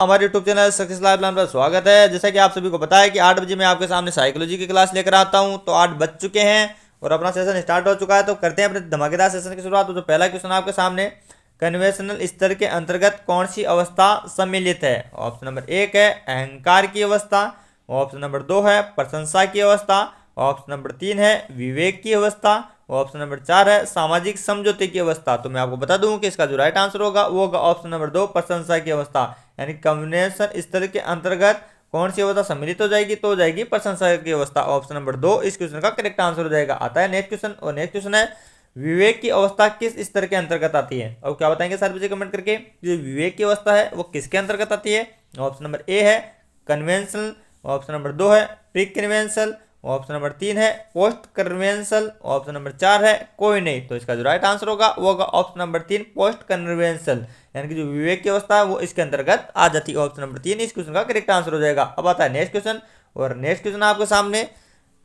हमारे YouTube channel success life plan पर स्वागत है। जैसा कि आप सभी को पता है कि 8 बजे मैं आपके सामने साइकोलॉजी की क्लास लेकर आता हूं। तो 8 बज चुके हैं और अपना सेशन स्टार्ट हो चुका है। तो करते हैं अपने धमाकेदार सेशन की शुरुआत। तो पहला क्वेश्चन आपके सामने, कन्वेंशनल स्तर के अंतर्गत कौन सी अवस्था सम्मिलित है? ऑप्शन नंबर 1 है अहंकार की अवस्था, ऑप्शन नंबर 2 है प्रशंसा की अवस्था, ऑप्शन नंबर 3 है विवेक की अवस्था, ऑप्शन नंबर 4 है सामाजिक समझौते की अवस्था। तो मैं आपको बता दूं कि इसका जो राइट आंसर होगा वो होगा ऑप्शन नंबर 2 प्रशंसा की अवस्था। यानी कन्वेंशन स्तर के अंतर्गत कौन सी अवस्था सम्मिलित हो जाएगी? तो हो जाएगी प्रशंसा की अवस्था। ऑप्शन नंबर 2 इस क्वेश्चन का करेक्ट आंसर हो जाएगा। आता है नेक्स्ट क्वेश्चन, और नेक्स्ट क्वेश्चन है विवेक की अवस्था किस स्तर के अंतर्गत आती है? और क्या बताएंगे सारे बच्चे कमेंट करके, जो विवेक की अवस्था है वो किसके अंतर्गत आती है? ऑप्शन नंबर ए है कन्वेंशनल, ऑप्शन नंबर 2 है प्री कन्वेंशनल, ऑप्शन नंबर 3 है पोस्ट कन्वेंशनल, ऑप्शन नंबर 4 है कोई नहीं। तो इसका जो राइट आंसर होगा वो होगा ऑप्शन नंबर 3 पोस्ट कन्वेंशनल। यानी कि जो विवेक की अवस्था है वो इसके अंतर्गत आ जाती है। ऑप्शन नंबर 3 इस क्वेश्चन का करेक्ट आंसर हो जाएगा। अब आता है नेक्स्ट क्वेश्चन, और नेक्स्ट क्वेश्चन आपके सामने,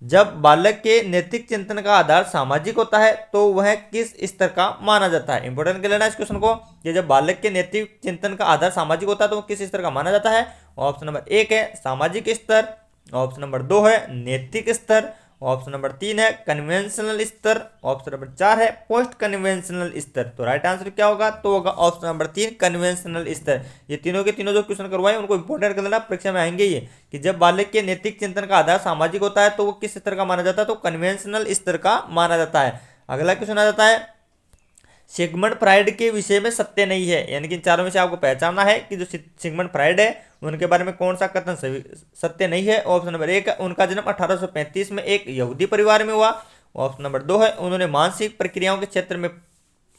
जब बालक के नैतिक चिंतन का आधार सामाजिक होता है तो वह किस स्तर का माना जाता है? इंपोर्टेंट कर लेना इस क्वेश्चन को, कि जब बालक के नैतिक चिंतन का आधार सामाजिक होता है तो वो किस स्तर का माना जाता है? ऑप्शन नंबर 1 है सामाजिक स्तर, ऑप्शन नंबर 2 है नैतिक स्तर, ऑप्शन नंबर 3 है कन्वेंशनल स्तर, ऑप्शन नंबर 4 है पोस्ट कन्वेंशनल स्तर। तो राइट आंसर क्या होगा? तो होगा ऑप्शन नंबर 3 कन्वेंशनल स्तर। ये तीनों के तीनों जो क्वेश्चन करवाए उनको इंपोर्टेंट कर लेना, परीक्षा में आएंगे ये, कि जब बालक के नैतिक चिंतन का आधार सामाजिक होता है तो वो किस स्तर का माना जाता है? तो कन्वेंशनल स्तर का माना जाता है। अगला क्वेश्चन आ जाता है, सिगमंड फ्राइड के विषय में सत्य नहीं है। यानी कि इन चारों में से आपको पहचानना है कि जो सिगमंड फ्राइड है उनके बारे में कौन सा कथन सत्य नहीं है। ऑप्शन नंबर 1 है उनका जन्म 1835 में एक यहूदी परिवार में हुआ, ऑप्शन नंबर 2 है उन्होंने मानसिक प्रक्रियाओं के क्षेत्र में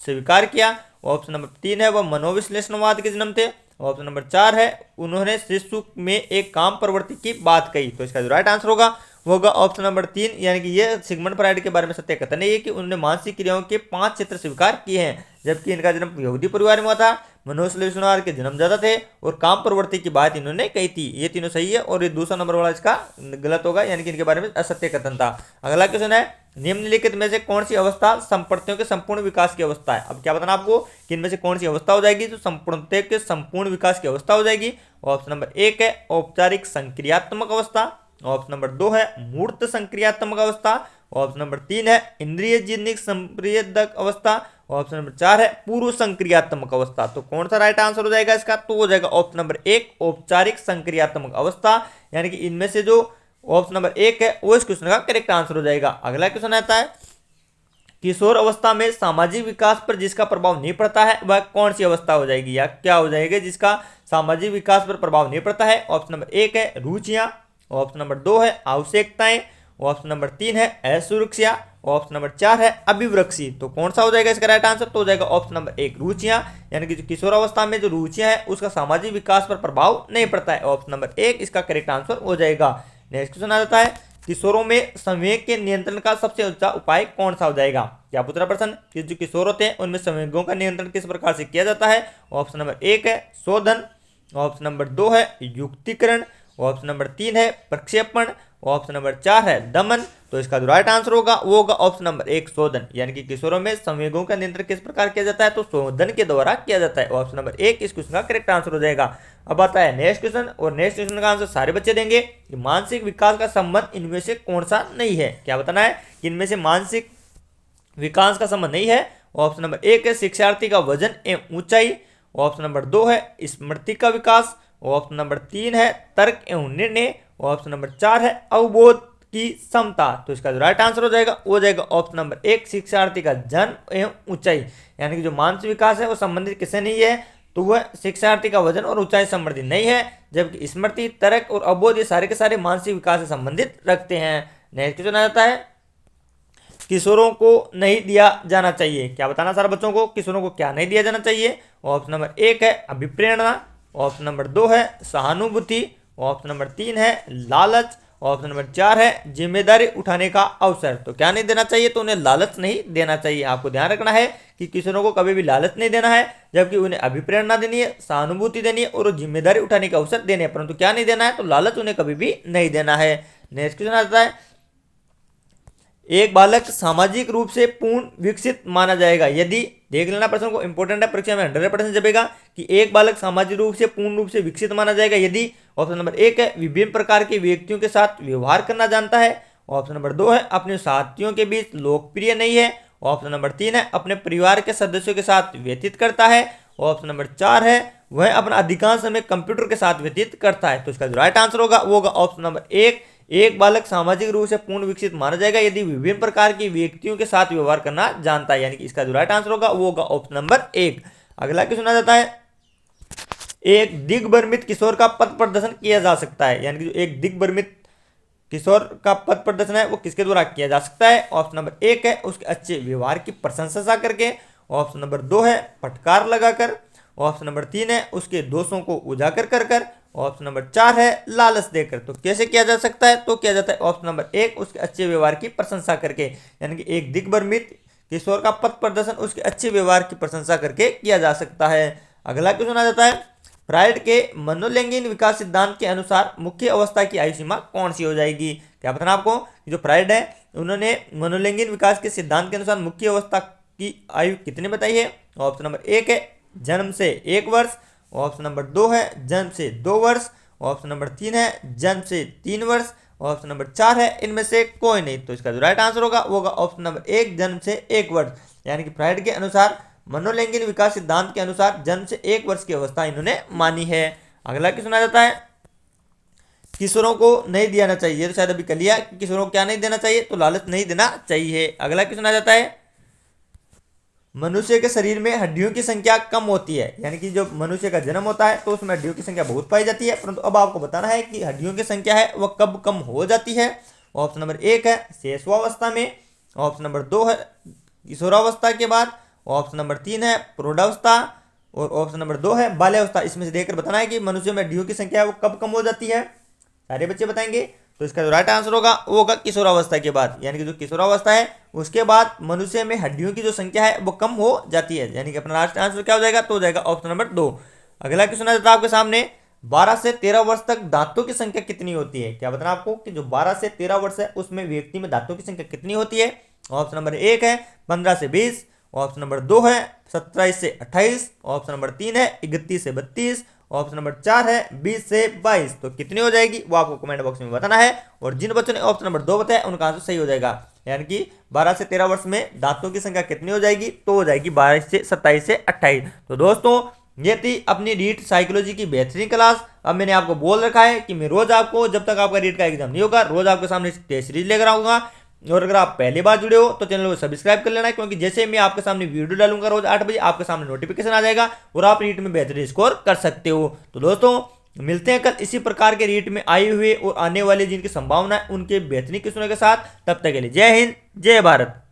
स्वीकार किया, ऑप्शन नंबर 3 है वह मनोविश्लेषणवाद के जन्म थे, ऑप्शन नंबर 4 है उन्होंने शिशु में एक काम प्रवृत्ति की बात कही। तो इसका जो राइट आंसर होगा वो होगा ऑप्शन नंबर 3। यानी कि ये सिगमंड फ्राइड के बारे में सत्य कथन है कि उन्होंने मानसिक क्रियाओं के 5 क्षेत्र स्वीकार किए हैं, जबकि इनका जन्म यहूदी परिवार में हुआ था, मनोविश्लेषणवाद के जन्मदाता थे और काम प्रवृत्ति की बात इन्होंने कही थी। ये तीनों सही है और ये दूसरा नंबर वाला इसका गलत होगा, यानी कि इनके बारे में असत्य कथन था। अगला क्वेश्चन है, निम्नलिखित में से कौन सी अवस्था संपूर्णतयों के संपूर्ण विकास की अवस्था है? अब क्या बताना आपको कि इनमें से कौन सी अवस्था हो जाएगी जो संपूर्णतय के संपूर्ण विकास की अवस्था हो जाएगी? ऑप्शन नंबर 1 है औपचारिक संक्रियात्मक अवस्था, ऑप्शन नंबर 2 है मूर्त संक्रियात्मक अवस्था, ऑप्शन नंबर 3 है इंद्रिय जनिक संप्रेरक अवस्था, ऑप्शन नंबर 4 है पूर्व संक्रियात्मक अवस्था। तो कौन सा राइट आंसर हो जाएगा इसका? तो हो जाएगा ऑप्शन नंबर 1 औपचारिक संक्रियात्मक अवस्था। यानी कि इनमें से जो ऑप्शन नंबर 1 है वो इस क्वेश्चन का करेक्ट आंसर हो जाएगा। अगला क्वेश्चन आता है, किशोर अवस्था में सामाजिक विकास पर जिसका प्रभाव नहीं पड़ता है वह कौन सी अवस्था हो जाएगी या क्या हो जाएगी जिसका सामाजिक विकास पर प्रभाव नहीं पड़ता है? ऑप्शन नंबर 1 है रुचियां, ऑप्शन नंबर 2 है आवश्यकताएं, ऑप्शन नंबर 3 है असुरक्षा, ऑप्शन नंबर 4 है अभिवृक्षि। तो कौन सा हो जाएगा इसका राइट आंसर? तो हो जाएगा ऑप्शन नंबर 1 रुचियां। यानी कि जो किशोर अवस्था में जो रुचियां है उसका सामाजिक विकास पर प्रभाव नहीं पड़ता है। ऑप्शन नंबर 1 इसका करेक्ट आंसर हो जाएगा। नेक्स्ट क्वेश्चन आ जाता है, किशोरों में संवेग के नियंत्रण का सबसे अच्छा उपाय कौन सा हो जाएगा? क्या पूछ रहा प्रश्न कि जो किशोर होते हैं उनमें संवेगों का नियंत्रण किस प्रकार से किया जाता है? ऑप्शन नंबर 1 है शोधन, ऑप्शन नंबर 2 है युक्तिकरण, ऑप्शन नंबर 3 है प्रक्षेपण, ऑप्शन नंबर 4 है दमन। तो इसका जो राइट आंसर होगा वो होगा ऑप्शन नंबर 1 शोधन। यानी कि किशोरों में संवेगों का नियंत्रण किस प्रकार किया जाता है? तो शोधन के द्वारा किया जाता है। ऑप्शन नंबर 1 इस क्वेश्चन का करेक्ट आंसर हो जाएगा। अब आता है नेक्स्ट क्वेश्चन, और नेक्स्ट क्वेश्चन का आंसर सारे बच्चे देंगे कि मानसिक विकास का संबंध इनमें से कौन सा नहीं है? क्या बताना है कि इनमें से मानसिक विकास का संबंध नहीं है? ऑप्शन नंबर 1 है शिक्षार्थी का वजन एवं ऊंचाई, ऑप्शन नंबर 2 है स्मृति का विकास, ऑप्शन नंबर 3 है तर्क एवं निर्णय, ऑप्शन नंबर 4 है अवबोध की क्षमता। तो इसका जो राइट आंसर हो जाएगा वो जाएगा ऑप्शन नंबर 1 शिक्षार्थी का जन्म एवं ऊंचाई। यानी कि जो मानसिक विकास है वो संबंधित किससे नहीं है? तो वह शिक्षार्थी का वजन और ऊंचाई संबंधित नहीं है, जबकि स्मृति तर्क और अवबोध ये सारे के सारे मानसिक विकास से संबंधित रखते हैं। नेक्स्ट क्वेश्चन आ जाता है, किशोरों को नहीं दिया जाना चाहिए। क्या बताना सारे बच्चों को किशोरों को क्या नहीं दिया जाना चाहिए? ऑप्शन नंबर 1 है अभिप्रेरणा, ऑप्शन नंबर 2 है सहानुभूति, ऑप्शन नंबर 3 है लालच, ऑप्शन नंबर 4 है जिम्मेदारी उठाने का अवसर। तो क्या नहीं देना चाहिए? तो उन्हें लालच नहीं देना चाहिए। आपको ध्यान रखना है कि किशोरों को कभी भी लालच नहीं देना है, जबकि उन्हें अभिप्रेरणा देनी है, सहानुभूति देनी है और जिम्मेदारी उठाने का अवसर देने हैं, परंतु क्या नहीं देना है? तो लालच उन्हें कभी भी नहीं देना है। नेक्स्ट क्वेश्चन आता है, एक बालक सामाजिक रूप से पूर्ण विकसित माना जाएगा यदि देख लेना प्रश्न को, इंपॉर्टेंट है, परीक्षा में 100% जपेगा कि एक बालक सामाजिक रूप से पूर्ण रूप से विकसित माना जाएगा यदि ऑप्शन नंबर 1 है विभिन्न प्रकार के व्यक्तियों के साथ व्यवहार करना जानता है, ऑप्शन नंबर 2 है अपने साथियों के बीच लोकप्रिय नहीं है, ऑप्शन नंबर 3 है अपने परिवार के सदस्यों के साथ व्यतीत करता है, ऑप्शन नंबर 4 है वह अपना अधिकांश समय कंप्यूटर के साथ व्यतीत करता है। तो इसका जो राइट आंसर होगा वो होगा ऑप्शन नंबर 1, एक बालक सामाजिक रूप से पूर्ण विकसित माना जाएगा यदि विभिन्न प्रकार के व्यक्तियों के साथ व्यवहार करना जानता है, यानी कि इसका जो राइट आंसर होगा वो होगा ऑप्शन नंबर 1। अगला क्वेश्चन सुना जाता है, एक दिग्भ्रमित किशोर का पथ प्रदर्शन किया जा सकता है, यानी कि जो एक दिग्भ्रमित किशोर का पथ प्रदर्शन है वो किसके द्वारा किया जा सकता है। ऑप्शन नंबर 1 है उसके अच्छे व्यवहार की प्रशंसा करके, ऑप्शन नंबर 2 है फटकार लगाकर, ऑप्शन नंबर 3 है उसके दोषों को उजागर कर कर, ऑप्शन नंबर 4 है लालच देकर। तो कैसे किया जा सकता है, तो किया जाता है ऑप्शन नंबर 1 उसके अच्छे व्यवहार की प्रशंसा करके, यानी कि एक दिग्भ्रमित किशोर का पथ प्रदर्शन उसके अच्छे व्यवहार की प्रशंसा करके किया जा सकता है। अगला क्वेश्चन आ जाता है, फ्राइड के मनोलैंगिक विकास सिद्धांत के अनुसार मुख्य अवस्था की आयु सीमा कौन सी हो जाएगी। क्या बताना आपको, जो फ्राइड है उन्होंने मनोलैंगिक विकास के सिद्धांत के अनुसार मुख्य अवस्था की आयु कितनी बताई है। ऑप्शन नंबर 1 है जन्म से 1 वर्ष, ऑप्शन नंबर 2 है जन्म से 2 वर्ष, ऑप्शन नंबर 3 है जन्म से 3 वर्ष, ऑप्शन नंबर 4 है इनमें से कोई नहीं। तो इसका जो राइट आंसर होगा वो होगा ऑप्शन नंबर 1 जन्म से 1 वर्ष, यानी कि फ्राइड के अनुसार मनोलैंगिक विकास सिद्धांत के अनुसार जन्म से 1 वर्ष की अवस्था इन्होंने मानी है। अगला क्वेश्चन आ जाता है, किशोरों को नहीं देना चाहिए, तो शायद अभी कर लिया, किशोरों को क्या नहीं देना चाहिए, तो लालच नहीं देना चाहिए। अगला क्वेश्चन आ जाता है, मनुष्य के शरीर में हड्डियों की संख्या कम होती है, यानी कि जब मनुष्य का जन्म होता है तो उसमें हड्डियों की संख्या बहुत पाई जाती है, परंतु अब आपको बताना है कि हड्डियों की संख्या है वह कब कम हो जाती है। ऑप्शन नंबर 1 है शैशवावस्था में, ऑप्शन नंबर 2 है किशोरावस्था के बाद, ऑप्शन नंबर 3 है प्रौढ़ावस्था और ऑप्शन नंबर 2 है बाल्यावस्था। इसमें से देखकर बताना है कि मनुष्य में हड्डियों की संख्या है वो कब कम हो जाती है, सारे बच्चे बताएंगे। तो इसका जो राइट आंसर होगा वो होगा किशोरावस्था के बाद, यानी कि जो किशोरावस्था है उसके बाद मनुष्य में हड्डियों की जो संख्या है वो कम हो जाती है, यानी कि अपना लास्ट आंसर क्या हो जाएगा, तो हो जाएगा ऑप्शन नंबर 2। अगला क्वेश्चन आ जाता है आपके सामने, 12 से 13 वर्ष तक दांतों की संख्या कितनी होती है। क्या बताना आपको कि जो 12 से 13 वर्ष है उसमें व्यक्ति में दांतों की संख्या कितनी होती है। ऑप्शन नंबर 1 है 15 से 20, ऑप्शन नंबर 2 है 27 से 28, ऑप्शन नंबर 3 है 31 से 32, ऑप्शन नंबर 4 है 20 से 22। तो कितनी हो जाएगी वो आपको कमेंट बॉक्स में बताना है, और जिन बच्चों ने ऑप्शन नंबर 2 बताया उनका आंसर सही हो जाएगा, यानी कि 12 से 13 वर्ष में दांतों की संख्या कितनी हो जाएगी, तो हो जाएगी 22 से 27 से 28। तो दोस्तों ये थी अपनी रीट साइकोलॉजी की बेहतरीन क्लास। अब मैंने आपको बोल रखा है कि मैं रोज आपको, जब तक आपका रीट का एग्जाम नहीं होगा, रोज आपके सामने टेस्ट सीरीज लेकर आऊंगा। और अगर आप पहली बार जुड़े हो तो चैनल को सब्सक्राइब कर लेना, क्योंकि जैसे मैं आपके सामने वीडियो डालूंगा रोज 8 बजे आपके सामने नोटिफिकेशन आ जाएगा और आप रीट में बेहतरीन स्कोर कर सकते हो। तो दोस्तों मिलते हैं कल इसी प्रकार के रीट में आए हुए और आने वाले जिनकी संभावना है उनके बेहतरीन क्वेश्चनों के साथ। तब तक के लिए जय हिंद, जय भारत।